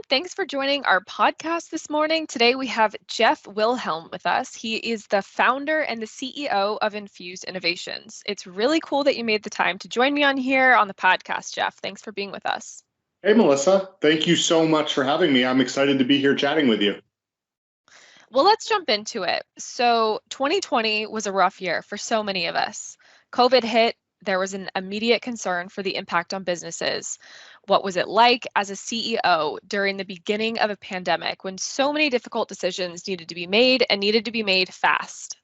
Thanks for joining our podcast this morning. Today we have Jeff Wilhelm with us. He is the founder and the CEO of Infused Innovations. It's really cool that you made the time to join me on here on the podcast, Jeff. Thanks for being with us. Hey, Melissa. Thank you so much for having me. I'm excited to be here chatting with you. Well, let's jump into it. So 2020 was a rough year for so many of us. COVID hit. There was an immediate concern for the impact on businesses. What was it like as a CEO during the beginning of a pandemic when so many difficult decisions needed to be made and needed to be made fast?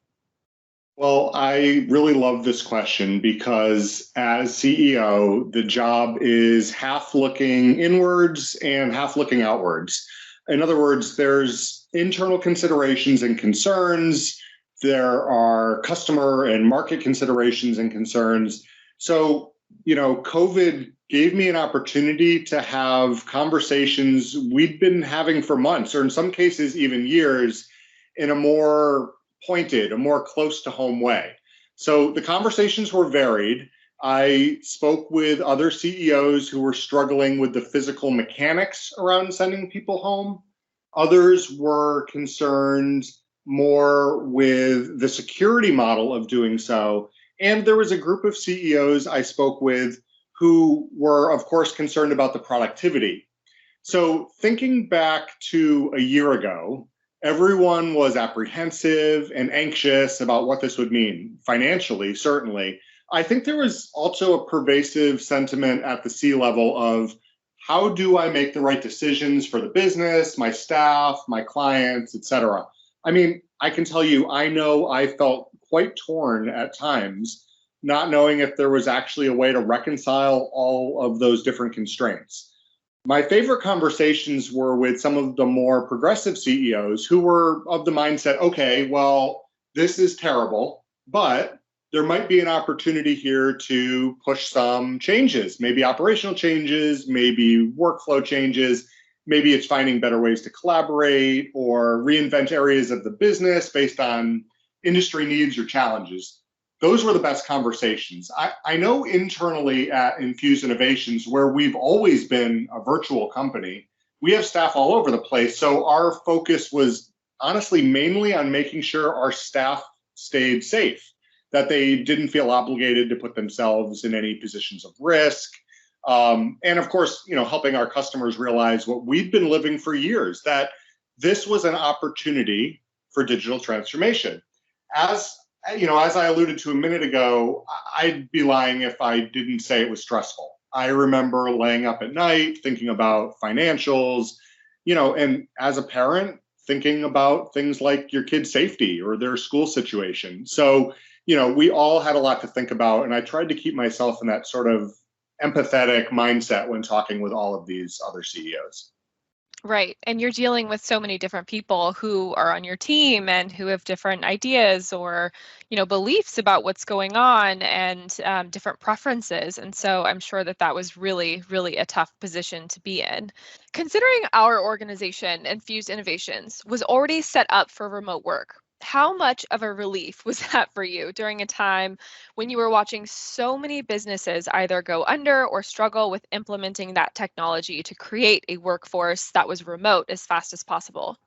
Well, I really love this question because as CEO, the job is half looking inwards and half looking outwards. In other words, there's internal considerations and concerns. There are customer and market considerations and concerns. So, COVID gave me an opportunity to have conversations we'd been having for months, or in some cases, even years, in a more pointed, a more close to home way. So the conversations were varied. I spoke with other CEOs who were struggling with the physical mechanics around sending people home. Others were concerned more with the security model of doing so. And there was a group of CEOs I spoke with who were, of course, concerned about the productivity. So thinking back to a year ago, everyone was apprehensive and anxious about what this would mean financially, certainly. I think there was also a pervasive sentiment at the C-level of how do I make the right decisions for the business, my staff, my clients, et cetera. I mean, I can tell you, I know I felt quite torn at times, not knowing if there was actually a way to reconcile all of those different constraints. My favorite conversations were with some of the more progressive CEOs who were of the mindset, okay, well, this is terrible, but there might be an opportunity here to push some changes, maybe operational changes, maybe workflow changes. Maybe it's finding better ways to collaborate or reinvent areas of the business based on industry needs or challenges. Those were the best conversations. I know internally at Infused Innovations, where we've always been a virtual company, we have staff all over the place. So our focus was honestly mainly on making sure our staff stayed safe, that they didn't feel obligated to put themselves in any positions of risk. And of course, helping our customers realize what we've been living for years, that this was an opportunity for digital transformation. As I alluded to a minute ago, I'd be lying if I didn't say it was stressful. I remember laying up at night, thinking about financials, and as a parent, thinking about things like your kid's safety or their school situation. So, we all had a lot to think about, and I tried to keep myself in that sort of empathetic mindset when talking with all of these other CEOs. Right. And you're dealing with so many different people who are on your team and who have different ideas or, beliefs about what's going on and different preferences. And so I'm sure that was really, really a tough position to be in. Considering our organization, Infused Innovations, was already set up for remote work, how much of a relief was that for you during a time when you were watching so many businesses either go under or struggle with implementing that technology to create a workforce that was remote as fast as possible?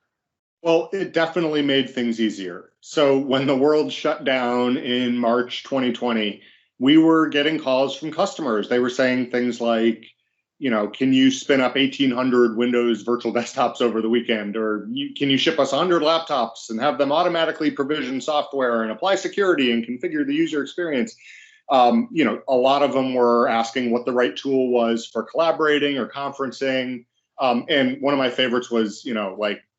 Well, it definitely made things easier. So when the world shut down in March 2020, we were getting calls from customers. They were saying things like, can you spin up 1,800 Windows virtual desktops over the weekend? Or can you ship us 100 laptops and have them automatically provision software and apply security and configure the user experience? A lot of them were asking what the right tool was for collaborating or conferencing. And one of my favorites was,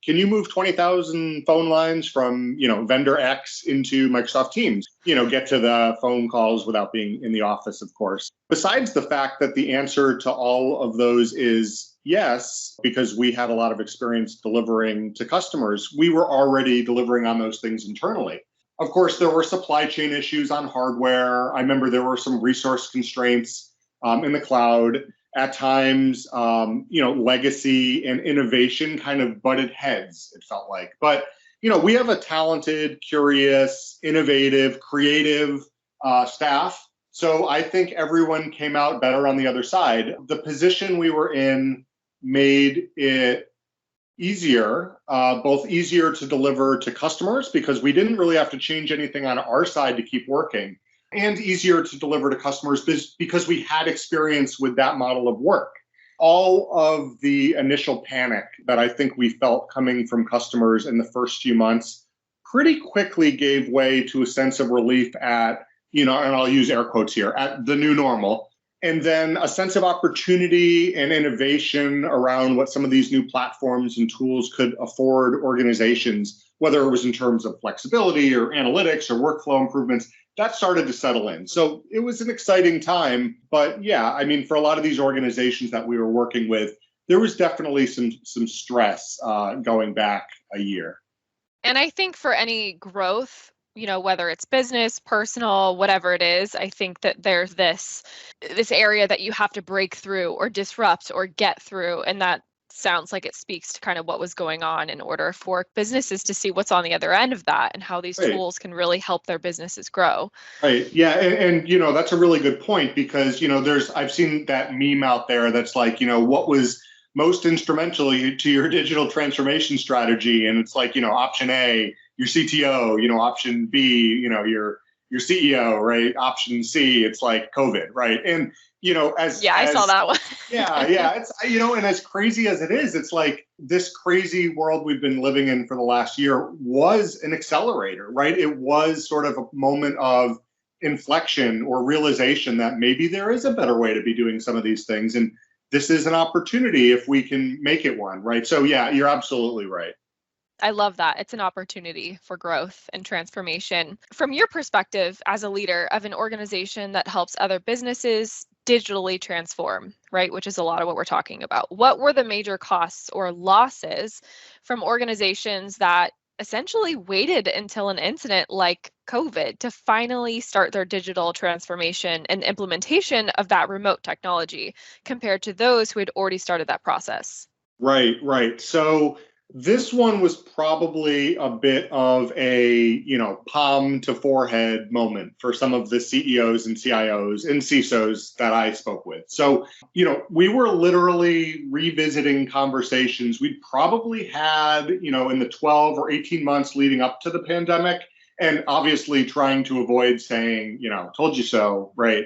can you move 20,000 phone lines from, vendor X into Microsoft Teams? Get to the phone calls without being in the office, of course. Besides the fact that the answer to all of those is yes, because we had a lot of experience delivering to customers, we were already delivering on those things internally. Of course, there were supply chain issues on hardware. I remember there were some resource constraints in the cloud. At times, legacy and innovation kind of butted heads, it felt like. But, we have a talented, curious, innovative, creative staff. So I think everyone came out better on the other side. The position we were in made it easier, both easier to deliver to customers because we didn't really have to change anything on our side to keep working, and easier to deliver to customers because we had experience with that model of work. All of the initial panic that I think we felt coming from customers in the first few months pretty quickly gave way to a sense of relief at, and I'll use air quotes here, at the new normal. And then a sense of opportunity and innovation around what some of these new platforms and tools could afford organizations, whether it was in terms of flexibility or analytics or workflow improvements, that started to settle in. So it was an exciting time. But yeah, I mean, for a lot of these organizations that we were working with, there was definitely some stress going back a year. And I think for any growth, whether it's business, personal, whatever it is, I think that there's this area that you have to break through or disrupt or get through. And that sounds like it speaks to kind of what was going on in order for businesses to see what's on the other end of that and how these tools can really help their businesses grow. Right. Yeah. And that's a really good point because, I've seen that meme out there that's like, what was most instrumental to your digital transformation strategy? And it's like, option A, your CTO, option B, your CEO, right? Option C, it's like COVID, right? And I saw that one. It's and as crazy as it is, it's like this crazy world we've been living in for the last year was an accelerator, right? It was sort of a moment of inflection or realization that maybe there is a better way to be doing some of these things, and this is an opportunity if we can make it one, right? So yeah, you're absolutely right. I love that. It's an opportunity for growth and transformation. From your perspective as a leader of an organization that helps other businesses digitally transform, right, which is a lot of what we're talking about, what were the major costs or losses from organizations that essentially waited until an incident like COVID to finally start their digital transformation and implementation of that remote technology compared to those who had already started that process? Right. So this one was probably a bit of a, palm to forehead moment for some of the CEOs and CIOs and CISOs that I spoke with. So, we were literally revisiting conversations we'd probably had, in the 12 or 18 months leading up to the pandemic, and obviously trying to avoid saying, told you so, right?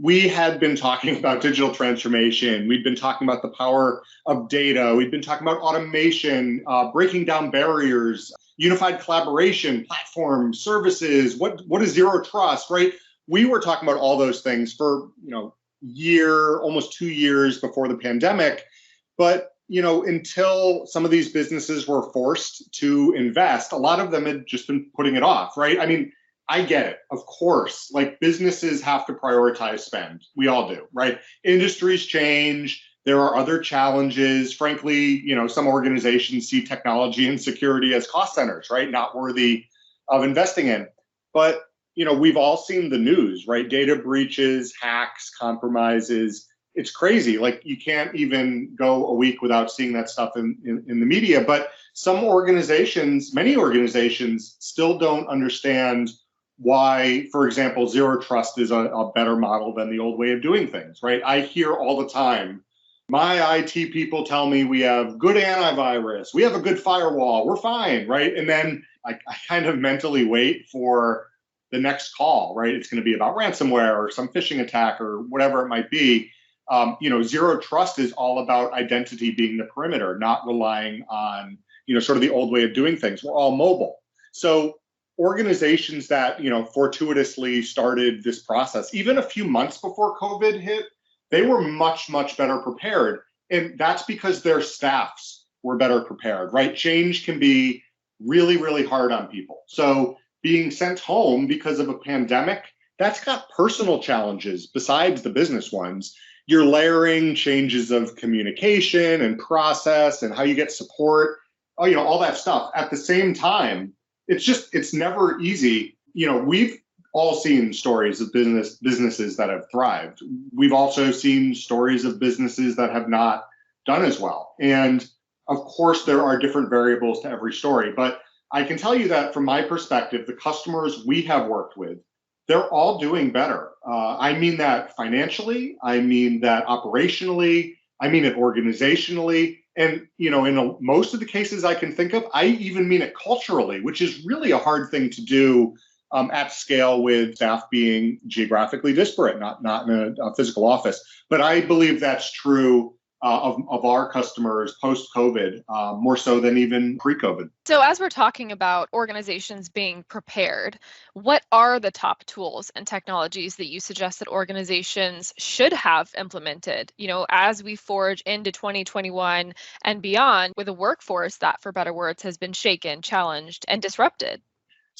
We had been talking about digital transformation. We'd been talking about the power of data. We'd been talking about automation, breaking down barriers, unified collaboration, platforms, services. What is zero trust, right? We were talking about all those things for, almost 2 years before the pandemic. But, until some of these businesses were forced to invest, a lot of them had just been putting it off, right? I mean, I get it. Of course, like businesses have to prioritize spend. We all do, right? Industries change. There are other challenges. Frankly, some organizations see technology and security as cost centers, right? Not worthy of investing in. But, we've all seen the news, right? Data breaches, hacks, compromises. It's crazy. Like you can't even go a week without seeing that stuff in the media. But many organizations still don't understand why, for example, zero trust is a better model than the old way of doing things, right? I hear all the time, my IT people tell me we have good antivirus, we have a good firewall, we're fine, right? And then I kind of mentally wait for the next call, right? It's going to be about ransomware or some phishing attack or whatever it might be. Zero trust is all about identity being the perimeter, not relying on, sort of the old way of doing things. We're all mobile. So organizations that, fortuitously started this process, even a few months before COVID hit, they were much, much better prepared. And that's because their staffs were better prepared, right? Change can be really, really hard on people. So being sent home because of a pandemic, that's got personal challenges besides the business ones. You're layering changes of communication and process and how you get support, all that stuff. At the same time, it's never easy. We've all seen stories of businesses that have thrived. We've also seen stories of businesses that have not done as well. And of course, there are different variables to every story. But I can tell you that from my perspective, the customers we have worked with, they're all doing better. I mean that financially. I mean that operationally. I mean it organizationally. And, most of the cases I can think of, I even mean it culturally, which is really a hard thing to do at scale with staff being geographically disparate, not in a physical office. But I believe that's true of our customers post-COVID, more so than even pre-COVID. So as we're talking about organizations being prepared, what are the top tools and technologies that you suggest that organizations should have implemented, as we forge into 2021 and beyond with a workforce that, for better words, has been shaken, challenged, and disrupted?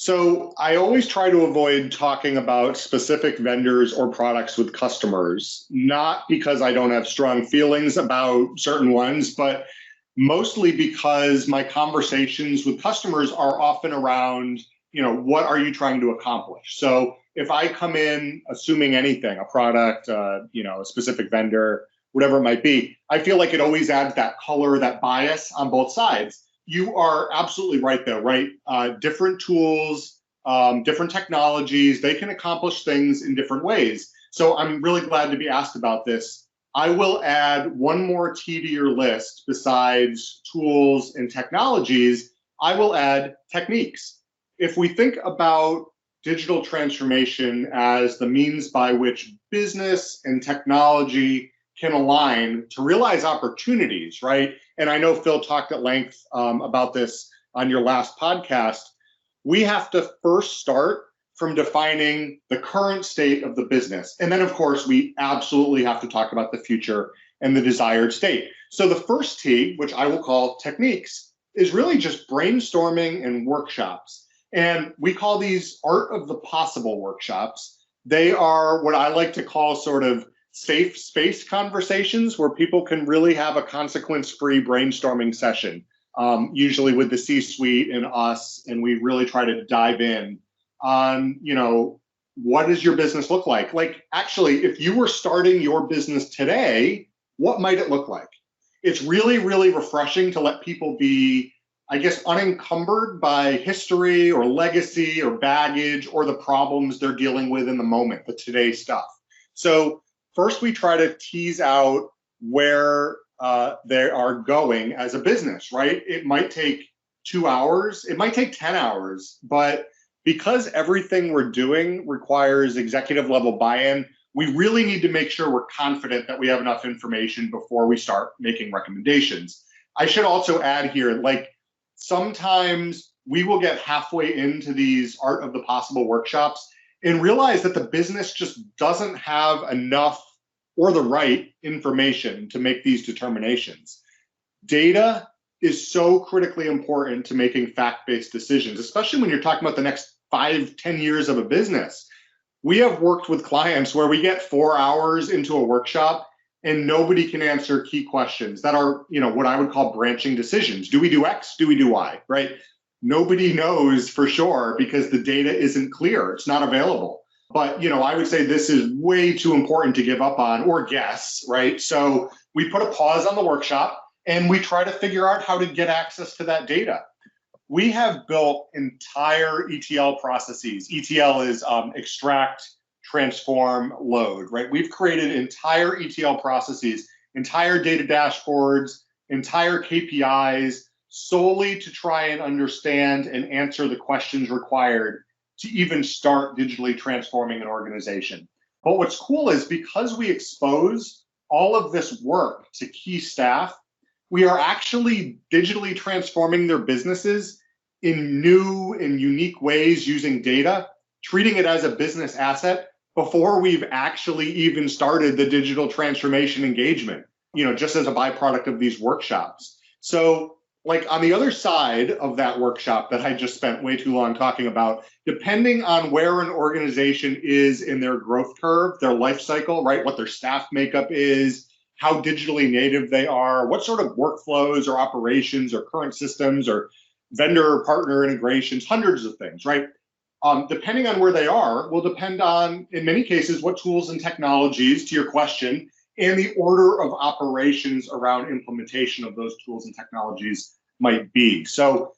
So I always try to avoid talking about specific vendors or products with customers, not because I don't have strong feelings about certain ones, but mostly because my conversations with customers are often around, what are you trying to accomplish? So if I come in assuming anything, a product, a specific vendor, whatever it might be, I feel like it always adds that color, that bias on both sides. You are absolutely right, though, right? Different tools, different technologies, they can accomplish things in different ways. So I'm really glad to be asked about this. I will add one more T to your list besides tools and technologies. I will add techniques. If we think about digital transformation as the means by which business and technology can align to realize opportunities, right? And I know Phil talked at length about this on your last podcast. We have to first start from defining the current state of the business. And then, of course, we absolutely have to talk about the future and the desired state. So the first T, which I will call techniques, is really just brainstorming and workshops. And we call these art of the possible workshops. They are what I like to call sort of safe space conversations where people can really have a consequence-free brainstorming session, usually with the C-suite and us, and we really try to dive in on, what does your business look like? Like, actually, if you were starting your business today, what might it look like? It's really, really refreshing to let people be, I guess, unencumbered by history or legacy or baggage or the problems they're dealing with in the moment, the today stuff. So first, we try to tease out where they are going as a business, right? It might take 2 hours, it might take 10 hours, but because everything we're doing requires executive level buy-in, we really need to make sure we're confident that we have enough information before we start making recommendations. I should also add here, like, sometimes we will get halfway into these art of the possible workshops and realize that the business just doesn't have enough or the right information to make these determinations. Data is so critically important to making fact-based decisions, especially when you're talking about the next 5-10 years of a business. We have worked with clients where we get 4 hours into a workshop and nobody can answer key questions that are, what I would call branching decisions. Do we do X? Do we do Y? Right? Nobody knows for sure because the data isn't clear. It's not available. But, I would say this is way too important to give up on or guess, right? So we put a pause on the workshop and we try to figure out how to get access to that data. We have built entire ETL processes. ETL is extract, transform, load, right? We've created entire ETL processes, entire data dashboards, entire KPIs, solely to try and understand and answer the questions required to even start digitally transforming an organization. But what's cool is because we expose all of this work to key staff, we are actually digitally transforming their businesses in new and unique ways using data, treating it as a business asset before we've actually even started the digital transformation engagement, just as a byproduct of these workshops. So, like, on the other side of that workshop that I just spent way too long talking about, depending on where an organization is in their growth curve, their life cycle, right, what their staff makeup is, how digitally native they are, what sort of workflows or operations or current systems or vendor or partner integrations, hundreds of things, right? Depending on where they are, will depend on, in many cases, what tools and technologies, to your question, and the order of operations around implementation of those tools and technologies might be. So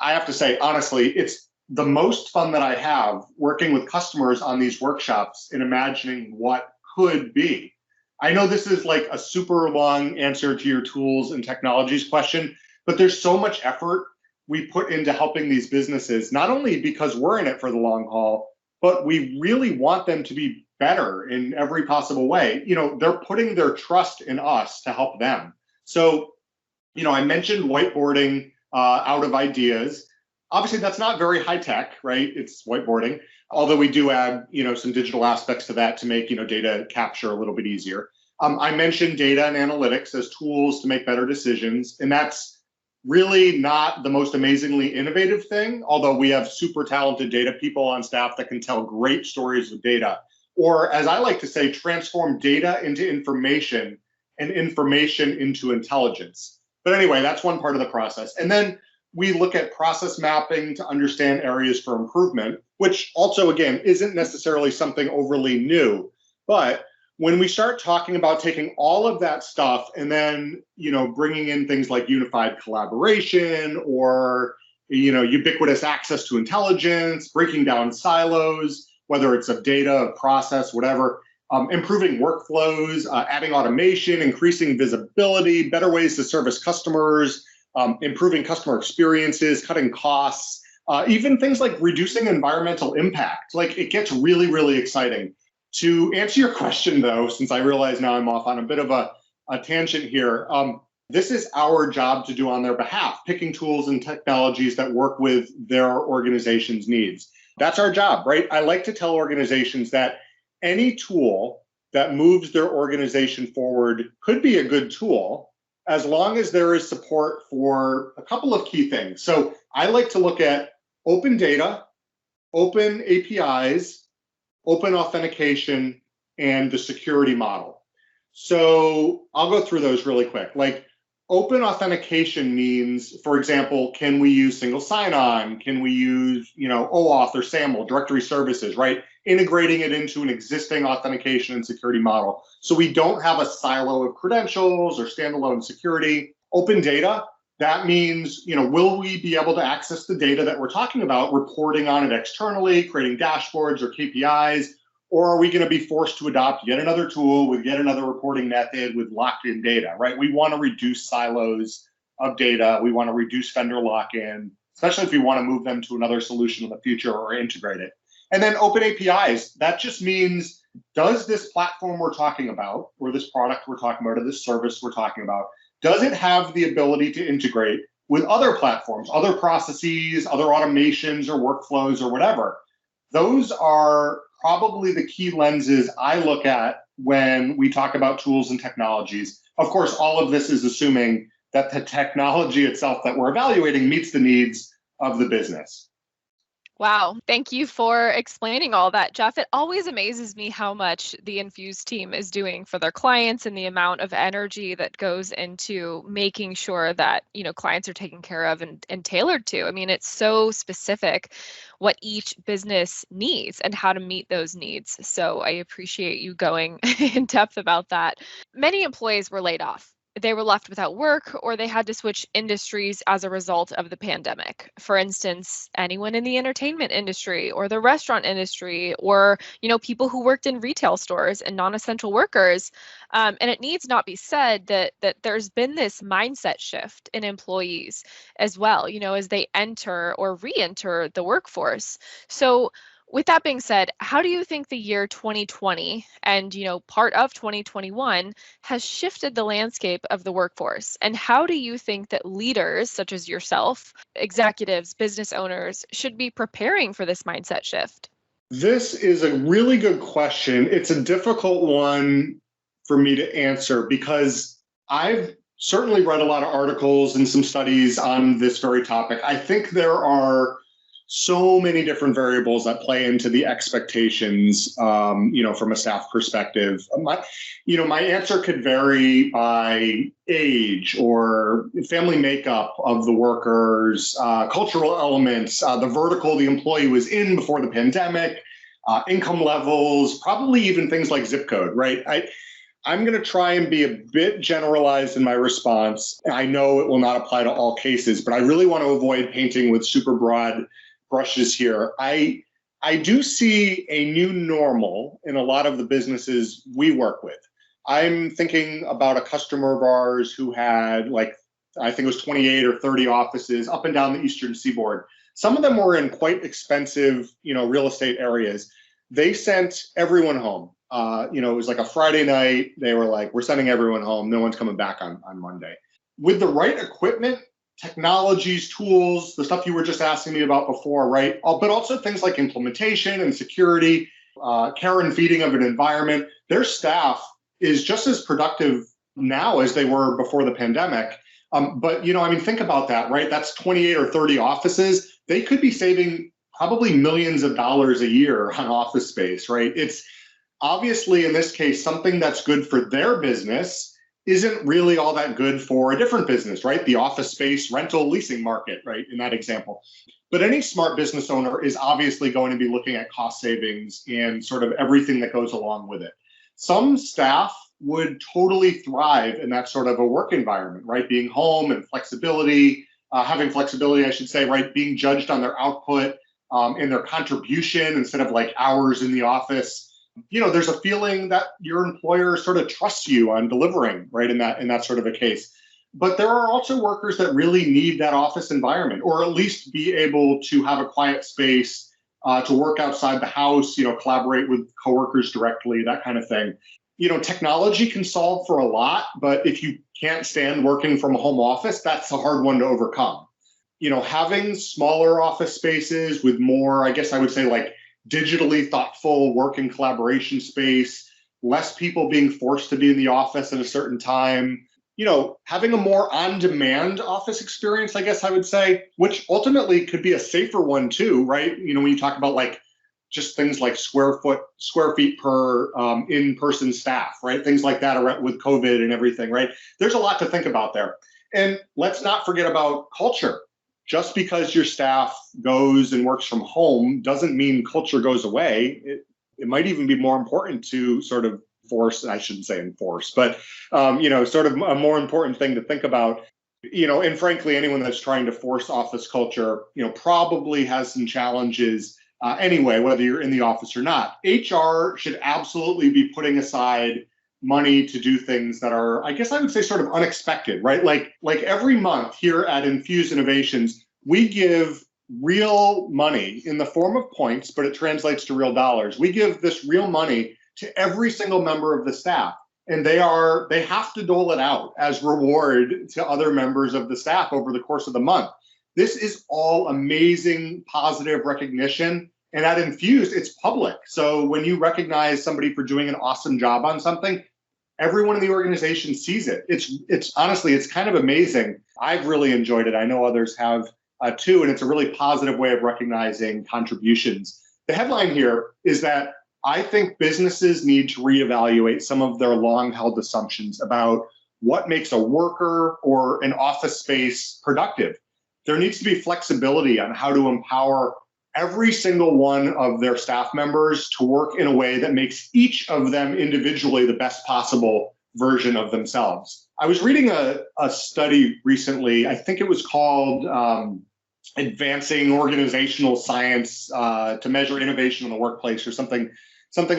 I have to say, honestly, it's the most fun that I have working with customers on these workshops and imagining what could be. I know this is like a super long answer to your tools and technologies question, but there's so much effort we put into helping these businesses, not only because we're in it for the long haul, but we really want them to be better in every possible way. They're putting their trust in us to help them. So, I mentioned whiteboarding out of ideas. Obviously, that's not very high tech, right? It's whiteboarding, although we do add, some digital aspects to that to make, data capture a little bit easier. I mentioned data and analytics as tools to make better decisions, and that's really not the most amazingly innovative thing, although we have super talented data people on staff that can tell great stories with data. Or, as I like to say, transform data into information and information into intelligence. But anyway, that's one part of the process. And then we look at process mapping to understand areas for improvement, which also, again, isn't necessarily something overly new. But when we start talking about taking all of that stuff and then, bringing in things like unified collaboration or, ubiquitous access to intelligence, breaking down silos, whether it's of data, of process, whatever, improving workflows, adding automation, increasing visibility, better ways to service customers, improving customer experiences, cutting costs, even things like reducing environmental impact. Like, it gets really, really exciting. To answer your question, though, since I realize now I'm off on a bit of a tangent here, this is our job to do on their behalf, picking tools and technologies that work with their organization's needs. That's our job, right? I like to tell organizations that any tool that moves their organization forward could be a good tool as long as there is support for a couple of key things. So I like to look at open data, open APIs, open authentication, and the security model. So I'll go through those really quick. Like, open authentication means, for example, can we use single sign-on? Can we use, OAuth or SAML, directory services, right? Integrating it into an existing authentication and security model. So we don't have a silo of credentials or standalone security. Open data, that means, will we be able to access the data that we're talking about, reporting on it externally, creating dashboards or KPIs, or are we going to be forced to adopt yet another tool with yet another reporting method with locked in data, right? We want to reduce silos of data. We want to reduce vendor lock-in, especially if we want to move them to another solution in the future or integrate it. And then open APIs, that just means, does this platform we're talking about, or this product we're talking about, or this service we're talking about, does it have the ability to integrate with other platforms, other processes, other automations or workflows or whatever? Those are probably the key lenses I look at when we talk about tools and technologies. Of course, all of this is assuming that the technology itself that we're evaluating meets the needs of the business. Wow. Thank you for explaining all that, Jeff. It always amazes me how much the Infused team is doing for their clients and the amount of energy that goes into making sure that, clients are taken care of and tailored to. I mean, it's so specific what each business needs and how to meet those needs. So I appreciate you going in depth about that. Many employees were laid off. They were left without work, or they had to switch industries as a result of the pandemic. For instance, anyone in the entertainment industry or the restaurant industry, or people who worked in retail stores and non-essential workers. And it needs not be said that there's been this mindset shift in employees as well, as they enter or re-enter the workforce. So with that being said, how do you think the year 2020 and, part of 2021 has shifted the landscape of the workforce? And how do you think that leaders such as yourself, executives, business owners should be preparing for this mindset shift? This is a really good question. It's a difficult one for me to answer because I've certainly read a lot of articles and some studies on this very topic. I think there are so many different variables that play into the expectations, from a staff perspective. My answer could vary by age or family makeup of the workers, cultural elements, the vertical the employee was in before the pandemic, income levels, probably even things like zip code, right? I'm going to try and be a bit generalized in my response. I know it will not apply to all cases, but I really want to avoid painting with super broad brushes here. I do see a new normal in a lot of the businesses we work with. I'm thinking about a customer of ours who had like, I think it was 28 or 30 offices up and down the Eastern Seaboard. Some of them were in quite expensive, real estate areas. They sent everyone home. It was like a Friday night. They were like, we're sending everyone home. No one's coming back on Monday. With the right equipment, technologies, tools, the stuff you were just asking me about before, right? But also things like implementation and security, care and feeding of an environment. Their staff is just as productive now as they were before the pandemic. But think about that, right? That's 28 or 30 offices. They could be saving probably millions of dollars a year on office space, right? It's obviously in this case something that's good for their business isn't really all that good for a different business, right? The office space rental leasing market, right? In that example. But any smart business owner is obviously going to be looking at cost savings and sort of everything that goes along with it. Some staff would totally thrive in that sort of a work environment, right? Being home and flexibility, having flexibility, I should say, right? Being judged on their output and their contribution instead of like hours in the office. There's a feeling that your employer sort of trusts you on delivering, right? In that sort of a case. But there are also workers that really need that office environment, or at least be able to have a quiet space to work outside the house, collaborate with coworkers directly, that kind of thing. Technology can solve for a lot, but if you can't stand working from a home office, that's a hard one to overcome. Having smaller office spaces with more, I guess I would say, like digitally thoughtful work and collaboration space, less people being forced to be in the office at a certain time, having a more on-demand office experience, I guess I would say, which ultimately could be a safer one too, right? When you talk about like just things like square feet per in-person staff, right? Things like that with COVID and everything, right? There's a lot to think about there. And let's not forget about culture. Just because your staff goes and works from home doesn't mean culture goes away. It might even be more important to sort of I shouldn't say enforce, but, sort of a more important thing to think about. And frankly, anyone that's trying to force office culture, probably has some challenges anyway, whether you're in the office or not. HR should absolutely be putting aside money to do things that are, I guess I would say, sort of unexpected, right? Like every month here at Infused Innovations, we give real money in the form of points, but it translates to real dollars. We give this real money to every single member of the staff, and they have to dole it out as reward to other members of the staff over the course of the month. This is all amazing, positive recognition. And at Infused, it's public. So when you recognize somebody for doing an awesome job on something, everyone in the organization sees it. It's honestly, it's kind of amazing. I've really enjoyed it. I know others have too, and it's a really positive way of recognizing contributions. The headline here is that I think businesses need to reevaluate some of their long-held assumptions about what makes a worker or an office space productive. There needs to be flexibility on how to empower every single one of their staff members to work in a way that makes each of them individually the best possible version of themselves. I was reading a study recently. I think it was called Advancing Organizational Science to Measure Innovation in the Workplace or something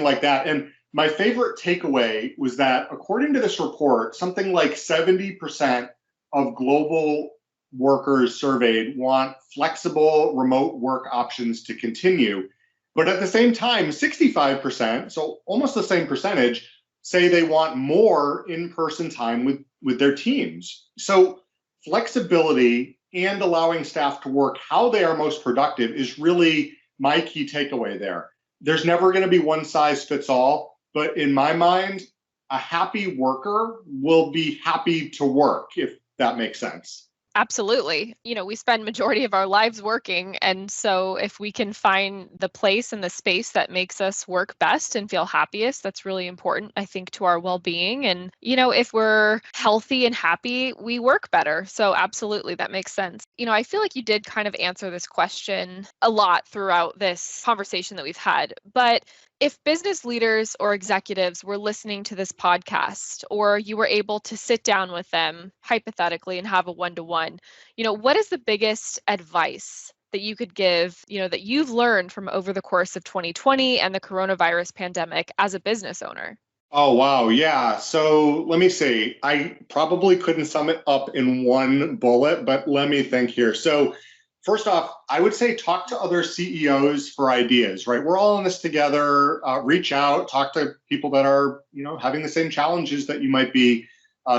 like that. And my favorite takeaway was that according to this report, something like 70% of global workers surveyed want flexible remote work options to continue. But at the same time, 65%, so almost the same percentage, say they want more in-person time with their teams. So flexibility and allowing staff to work how they are most productive is really my key takeaway there. There's never going to be one size fits all, but in my mind, a happy worker will be happy to work, if that makes sense. Absolutely. We spend majority of our lives working. And so if we can find the place and the space that makes us work best and feel happiest, that's really important, I think, to our well-being. And, if we're healthy and happy, we work better. So absolutely, that makes sense. I feel like you did kind of answer this question a lot throughout this conversation that we've had, but if business leaders or executives were listening to this podcast, or you were able to sit down with them hypothetically and have a one-to-one, what is the biggest advice that you could give, that you've learned from over the course of 2020 and the coronavirus pandemic as a business owner? Oh, wow. Yeah. So let me see. I probably couldn't sum it up in one bullet, but let me think here. So, first off, I would say talk to other CEOs for ideas, right? We're all in this together. Reach out, talk to people that are, having the same challenges that you might be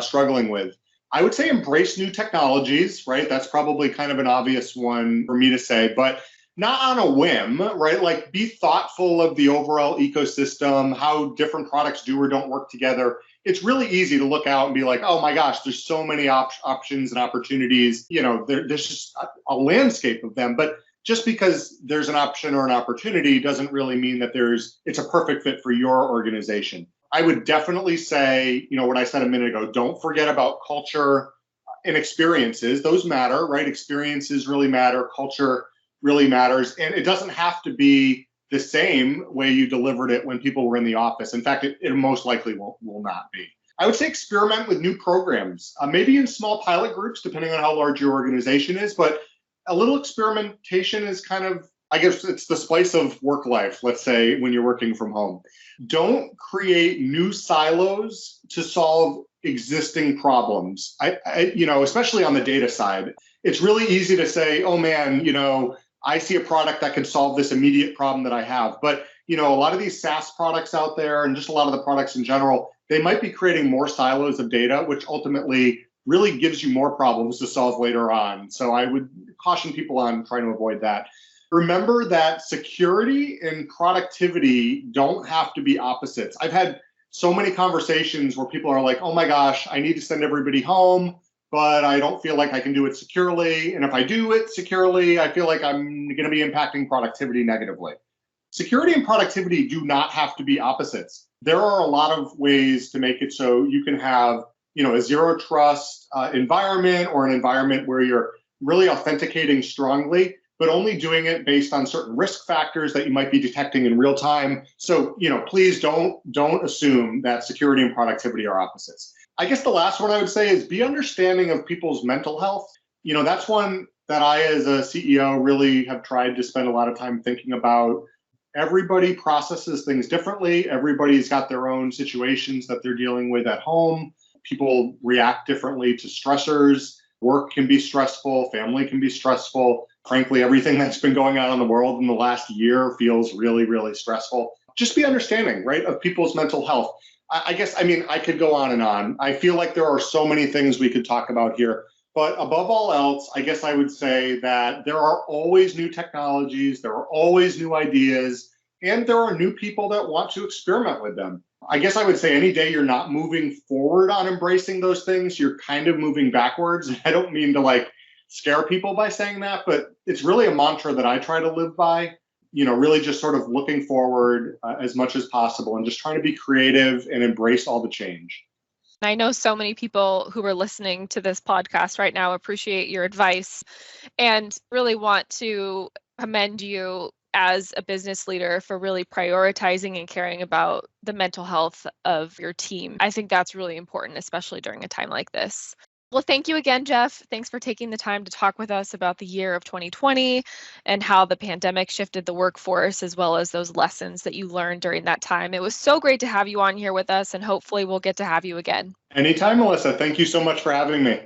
struggling with. I would say embrace new technologies, right? That's probably kind of an obvious one for me to say, but not on a whim, right? Like be thoughtful of the overall ecosystem, how different products do or don't work together. It's really easy to look out and be like, oh my gosh, there's so many options and opportunities. There's just a landscape of them. But just because there's an option or an opportunity doesn't really mean that it's a perfect fit for your organization. I would definitely say, what I said a minute ago, don't forget about culture and experiences. Those matter, right? Experiences really matter. Culture really matters. And it doesn't have to be the same way you delivered it when people were in the office. In fact, it most likely will not be. I would say experiment with new programs, maybe in small pilot groups, depending on how large your organization is. But a little experimentation is kind of, I guess it's the spice of work life, let's say, when you're working from home. Don't create new silos to solve existing problems. Especially on the data side, it's really easy to say, oh man, I see a product that can solve this immediate problem that I have. But, a lot of these SaaS products out there and just a lot of the products in general, they might be creating more silos of data, which ultimately really gives you more problems to solve later on. So I would caution people on trying to avoid that. Remember that security and productivity don't have to be opposites. I've had so many conversations where people are like, oh my gosh, I need to send everybody home, but I don't feel like I can do it securely. And if I do it securely, I feel like I'm going to be impacting productivity negatively. Security and productivity do not have to be opposites. There are a lot of ways to make it so you can have, a zero trust environment, or an environment where you're really authenticating strongly, but only doing it based on certain risk factors that you might be detecting in real time. So, please don't assume that security and productivity are opposites. I guess the last one I would say is be understanding of people's mental health. That's one that I, as a CEO, really have tried to spend a lot of time thinking about. Everybody processes things differently. Everybody's got their own situations that they're dealing with at home. People react differently to stressors. Work can be stressful. Family can be stressful. Frankly, everything that's been going on in the world in the last year feels really, really stressful. Just be understanding, right, of people's mental health. I guess, I could go on and on. I feel like there are so many things we could talk about here. But above all else, I guess I would say that there are always new technologies, there are always new ideas, and there are new people that want to experiment with them. I guess I would say any day you're not moving forward on embracing those things, you're kind of moving backwards. I don't mean to scare people by saying that, but it's really a mantra that I try to live by. Really just sort of looking forward as much as possible and just trying to be creative and embrace all the change. I know so many people who are listening to this podcast right now appreciate your advice and really want to commend you as a business leader for really prioritizing and caring about the mental health of your team. I think that's really important, especially during a time like this. Well, thank you again, Jeff. Thanks for taking the time to talk with us about the year of 2020 and how the pandemic shifted the workforce, as well as those lessons that you learned during that time. It was so great to have you on here with us, and hopefully we'll get to have you again. Anytime, Melissa. Thank you so much for having me.